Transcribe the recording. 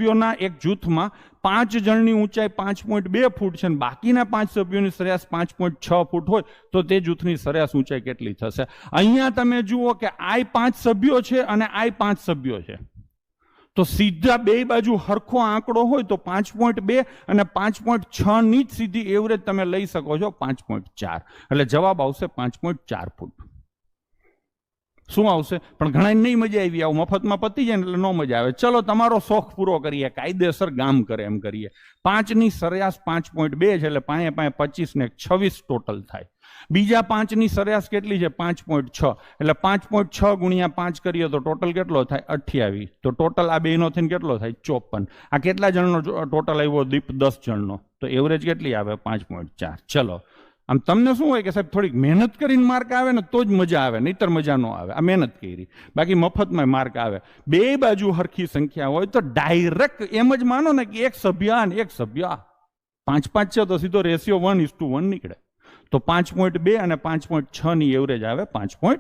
સભ્યોના એક જૂથમાં 5 જણની ઊંચાઈ 5.2 ફૂટ છે અને બાકીના 5 સભ્યોની સરેરાશ 5.6 ફૂટ હોય તો તે જૂથની સરેરાશ ઊંચાઈ કેટલી થશે? અહીંયા તમે જુઓ કે આય 5 સભ્યો છે અને આય 5 સભ્યો છે, તો સીધા બે બાજુ હરખો આંકડો હોય તો 5.2 અને 5.6 ની જ સીધી એવરેજ તમે લઈ શકો છો 5.4, એટલે જવાબ આવશે 5.4 ફૂટ. શું આવશે? પણ ઘણા નહીં મજા આવી, આવું મફતમાં પતી જાય ને એટલે ન મજા આવે. ચલો તમારો શોખ પૂરો કરીએ, કાયદેસર ગામ કરે એમ કરીએ. 5 ની સરેરાશ 5.2 છે એટલે 5 25 ને 26 ટોટલ થાય. બીજા 5 ની સરેરાશ કેટલી છે? 5.6, એટલે 5.6 ગુણ્યા 5 કરીએ તો ટોટલ કેટલો થાય? 28. તો ટોટલ આ બેનો થઈને કેટલો થાય? 54. આ કેટલા જણનો ટોટલ આવ્યો? દીપ 10 જણનો. તો એવરેજ કેટલી આવે? 5.4. ચલો, આમ તમને શું હોય કે સાહેબ થોડીક મહેનત કરીને માર્ક આવે ને તો જ મજા આવે, નહીતર મજા ન આવે. આ મહેનત કરી, બાકી મફતમાં માર્ક આવે. બે બાજુ હરખી સંખ્યા હોય તો ડાયરેક્ટ એમ જ માનો ને કે એક સભ્ય આ ને એક સભ્ય આ, 5 છે તો સીધો રેશિયો 1:1 નીકળે. તો 5.2 અને 5.6 ની એવરેજ આવે 5.4.